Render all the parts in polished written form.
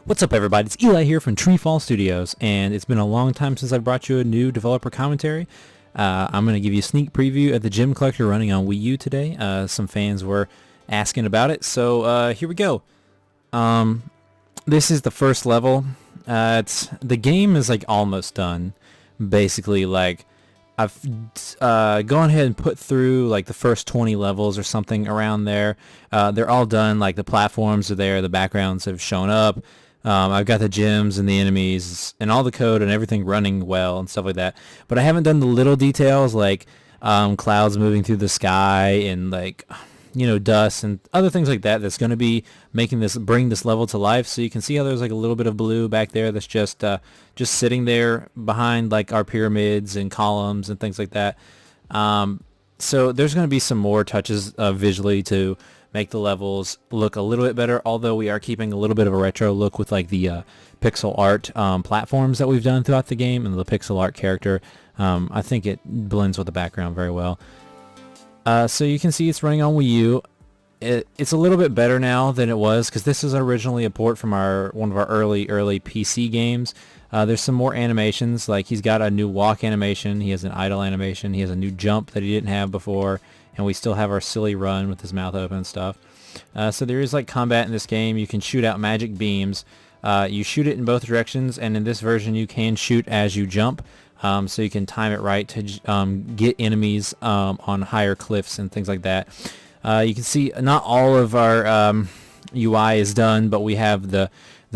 What's up, everybody? It's Eli here from TreeFall Studios, and it's been a long time since I brought you a new developer commentary. I'm going to give you a sneak preview of the Gem Collector running on Wii U today. Some fans were asking about it, so here we go. This is the first level. The game is like almost done. Basically, like I've gone ahead and put through like the first 20 levels or something around there. They're all done. Like the platforms are there, the backgrounds have shown up. I've got the gems and the enemies and all the code and everything running well and stuff like that. But I haven't done the little details like clouds moving through the sky and like dust and other things like that. That's going to be bring this level to life. So you can see how there's like a little bit of blue back there. That's just sitting there behind like our pyramids and columns and things like that. So there's going to be some more touches visually to make the levels look a little bit better, although we are keeping a little bit of a retro look with like the pixel art platforms that we've done throughout the game and the pixel art character. I think it blends with the background very well. So you can see it's running on Wii U. It's a little bit better now than it was because this is originally a port from one of our early PC games. There's some more animations, like he's got a new walk animation, he has an idle animation, he has a new jump that he didn't have before, and we still have our silly run with his mouth open and stuff. So there is like combat in this game. You can shoot out magic beams. You shoot it in both directions, and in this version you can shoot as you jump. So you can time it right to get enemies on higher cliffs and things like that. You can see not all of our UI is done, but we have the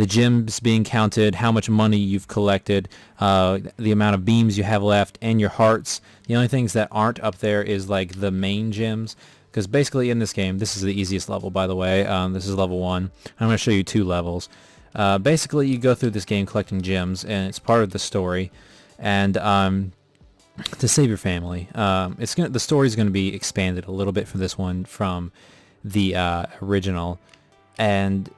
gems being counted, how much money you've collected, the amount of beams you have left, and your hearts. The only things that aren't up there is like the main gems, because basically in this game, this is the easiest level, by the way. This is level 1. I'm going to show you 2 levels. Basically, you go through this game collecting gems, and it's part of the story. And to save your family, the story is going to be expanded a little bit for this one from the original, and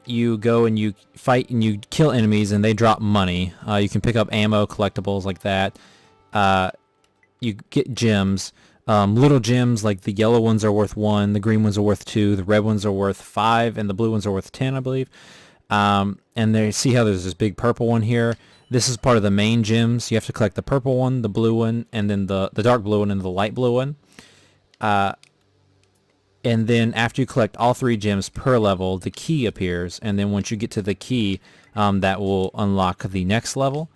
you go and you fight and you kill enemies and they drop money. You can pick up ammo, collectibles like that. You get gems, little gems, like the yellow ones are worth 1, the green ones are worth 2, the red ones are worth 5, and the blue ones are worth 10, I believe. And there, see how there's this big purple one here. This is part of the main gems. You have to collect the purple one, the blue one, and then the dark blue one and the light blue one. And then after you collect all 3 gems per level, the key appears. And then once you get to the key, that will unlock the next level.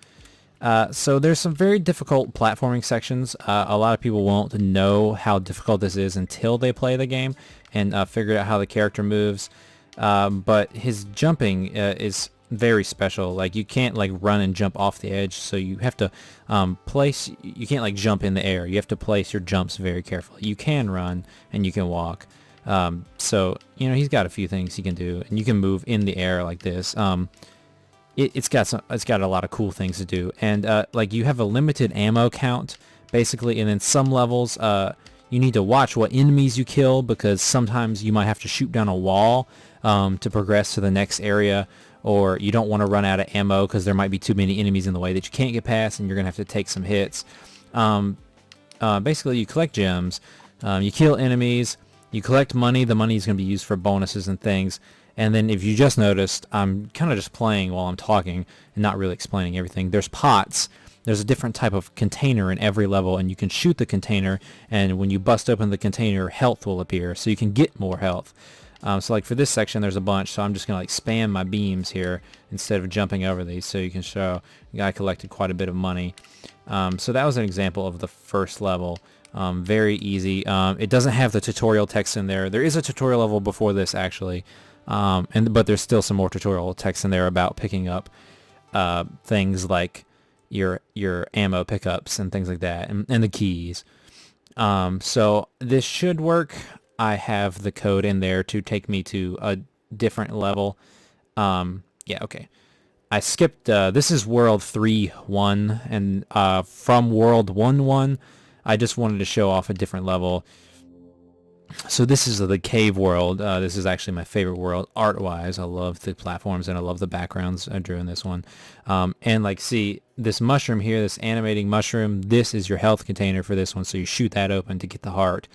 So there's some very difficult platforming sections. A lot of people won't know how difficult this is until they play the game and figure out how the character moves. But his jumping is very special. Like you can't like run and jump off the edge, so you have to you can't like jump in the air. You have to place your jumps very carefully. You can run and you can walk. So he's got a few things he can do, and you can move in the air like this. It's got a lot of cool things to do, and like you have a limited ammo count basically, and in some levels you need to watch what enemies you kill, because sometimes you might have to shoot down a wall to progress to the next area, or you don't want to run out of ammo because there might be too many enemies in the way that you can't get past, and you're gonna have to take some hits. Basically, you collect gems, you kill enemies, you collect money. The money is going to be used for bonuses and things. And then if you just noticed, I'm kind of just playing while I'm talking and not really explaining everything. There's pots. There's a different type of container in every level, and you can shoot the container, and when you bust open the container, health will appear, so you can get more health. So like for this section, there's a bunch, so I'm just going to like spam my beams here instead of jumping over these, so you can show the guy collected quite a bit of money. So that was an example of the first level. Very easy. It doesn't have the tutorial text in there. There is a tutorial level before this, actually, but there's still some more tutorial text in there about picking up things like your ammo pickups and things like that, and the keys. So this should work. I have the code in there to take me to a different level. Yeah, okay. I skipped, this is World 3-1, and from World 1-1, I just wanted to show off a different level. So this is the cave world. This is actually my favorite world art-wise. I love the platforms and I love the backgrounds I drew in this one. And like, see this mushroom here, this animating mushroom, this is your health container for this one. So you shoot that open to get the heart.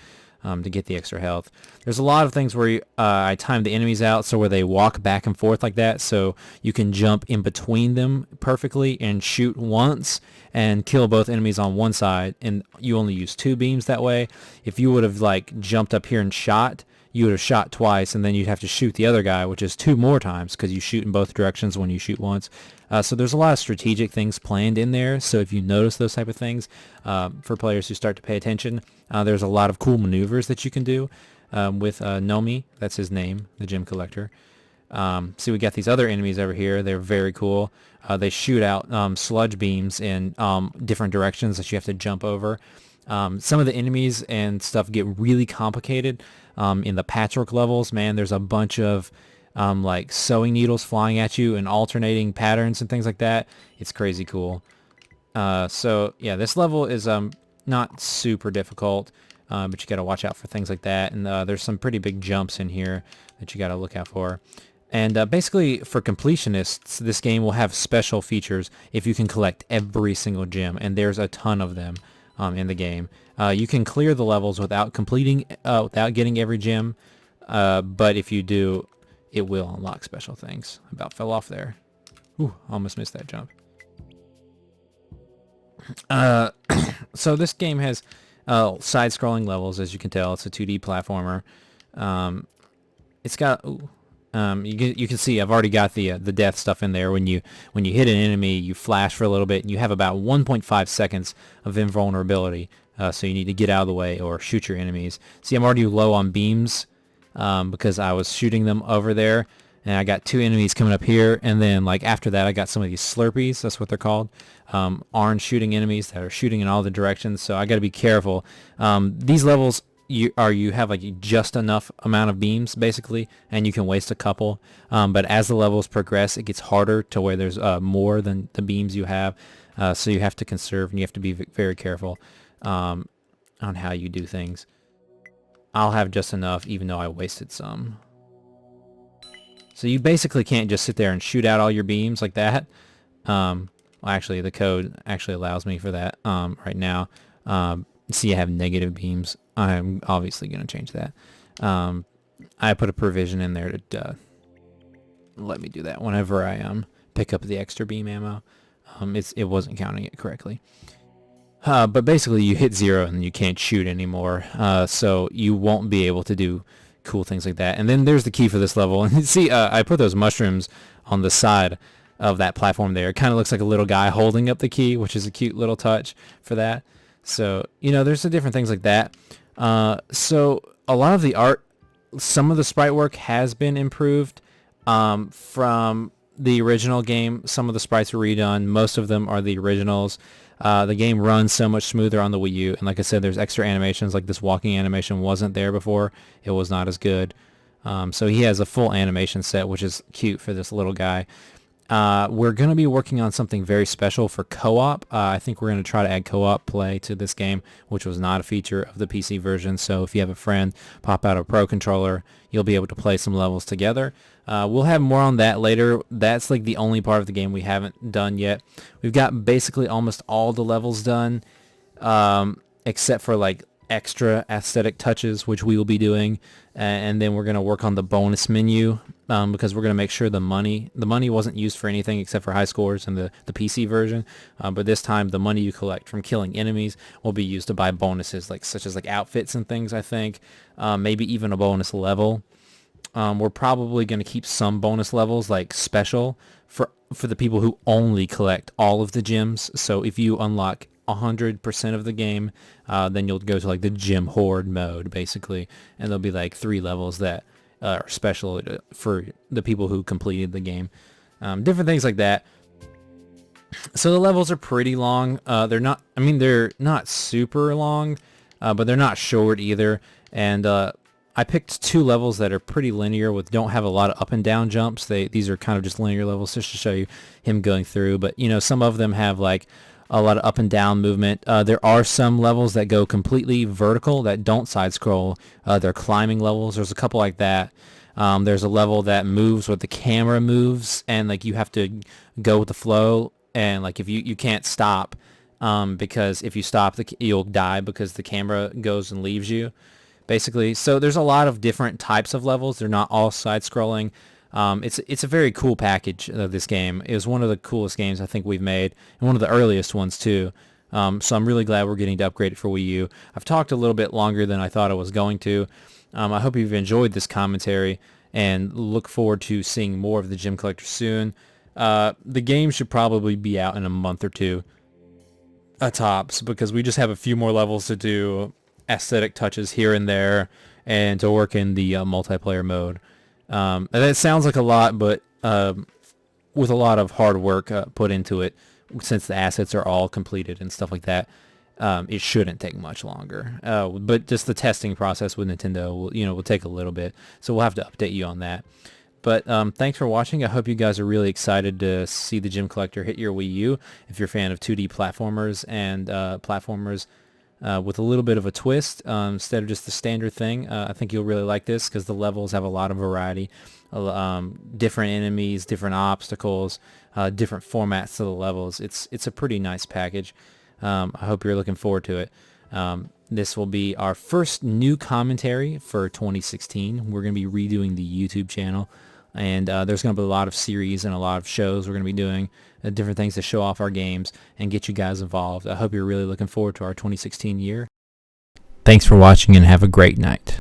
to get the extra health. There's a lot of things where I time the enemies out so where they walk back and forth like that, so you can jump in between them perfectly and shoot once and kill both enemies on one side, and you only use 2 beams that way. If you would have like jumped up here and shot, you would have shot twice, and then you'd have to shoot the other guy, which is 2 more times because you shoot in both directions when you shoot once. So there's a lot of strategic things planned in there. So if you notice those type of things, for players who start to pay attention, there's a lot of cool maneuvers that you can do with Nomi. That's his name, the gem collector. See, we got these other enemies over here. They're very cool. They shoot out sludge beams in different directions that you have to jump over. Some of the enemies and stuff get really complicated in the patchwork levels. Man, there's a bunch of like sewing needles flying at you and alternating patterns and things like that. It's crazy cool. So yeah, this level is not super difficult, but you got to watch out for things like that. And there's some pretty big jumps in here that you got to look out for. And basically, for completionists, this game will have special features if you can collect every single gem, and there's a ton of them in the game. You can clear the levels without without getting every gem, but if you do, it will unlock special things. About fell off there. Ooh, almost missed that jump. So this game has side-scrolling levels, as you can tell. It's a 2D platformer. It's got... Ooh, you can see I've already got the death stuff in there. When you hit an enemy, you flash for a little bit, and you have about 1.5 seconds of invulnerability. So you need to get out of the way or shoot your enemies. See, I'm already low on beams because I was shooting them over there, and I got 2 enemies coming up here, and then like after that I got some of these slurpees. That's what they're called. Orange shooting enemies that are shooting in all the directions. So I got to be careful. These levels. You have like just enough amount of beams basically, and you can waste a couple, but as the levels progress it gets harder to where there's more than the beams you have, so you have to conserve and you have to be very careful on how you do things. I'll have just enough even though I wasted some. So you basically can't just sit there and shoot out all your beams like that. Well, actually the code actually allows me for that right now. See, I have negative beams. I'm obviously going to change that. I put a provision in there to let me do that whenever I pick up the extra beam ammo. It wasn't counting it correctly. But basically you hit 0 and you can't shoot anymore. So you won't be able to do cool things like that. And then there's the key for this level. And see, I put those mushrooms on the side of that platform there. It kind of looks like a little guy holding up the key, which is a cute little touch for that. So, you know, there's some different things like that. So a lot of the art, some of the sprite work has been improved from the original game. Some of the sprites were redone. Most of them are the originals. The game runs so much smoother on the Wii U. And like I said, there's extra animations. Like this walking animation wasn't there before. It was not as good. So he has a full animation set, which is cute for this little guy. We're going to be working on something very special for co-op. I think we're going to try to add co-op play to this game, which was not a feature of the PC version. So if you have a friend, pop out a Pro controller, you'll be able to play some levels together. We'll have more on that later. That's like the only part of the game we haven't done yet. We've got basically almost all the levels done, except for like extra aesthetic touches, which we will be doing, and then we're going to work on the bonus menu, because we're going to make sure the money wasn't used for anything except for high scores in the PC version, but this time the money you collect from killing enemies will be used to buy bonuses, such as outfits and things. I think maybe even a bonus level. We're probably going to keep some bonus levels like special for the people who only collect all of the gems. So if you unlock 100% of the game, then you'll go to like the gem horde mode basically, and there'll be like 3 levels that are special for the people who completed the game. Different things like that. So the levels are pretty long. They're not super long, but they're not short either. And I picked 2 levels that are pretty linear don't have a lot of up and down jumps. These are kind of just linear levels just to show you him going through. But you know, some of them have like a lot of up and down movement. There are some levels that go completely vertical that don't side scroll. They're climbing levels. There's a couple like that. There's a level that moves where the camera moves, and like you have to go with the flow, and like if you can't stop, because if you stop you'll die because the camera goes and leaves you basically. So there's a lot of different types of levels. They're not all side-scrolling. It's a very cool package of this game. It was one of the coolest games I think we've made, and one of the earliest ones too. So I'm really glad we're getting to upgrade it for Wii U. I've talked a little bit longer than I thought I was going to. I hope you've enjoyed this commentary and look forward to seeing more of the Gem Collector soon. The game should probably be out in a month or two, tops, because we just have a few more levels to do, aesthetic touches here and there, and to work in the multiplayer mode. And that sounds like a lot, but with a lot of hard work put into it, since the assets are all completed and stuff like that, it shouldn't take much longer. But just the testing process with Nintendo will take a little bit, so we'll have to update you on that. But thanks for watching. I hope you guys are really excited to see the Gem Collector hit your Wii U. If you're a fan of 2D platformers and platformers with a little bit of a twist instead of just the standard thing, I think you'll really like this because the levels have a lot of variety, different enemies, different obstacles, different formats to the levels. It's a pretty nice package. I hope you're looking forward to it. This will be our first new commentary for 2016. We're going to be redoing the YouTube channel, and there's going to be a lot of series and a lot of shows we're going to be doing, different things to show off our games and get you guys involved. I hope you're really looking forward to our 2016 year. Thanks for watching and have a great night.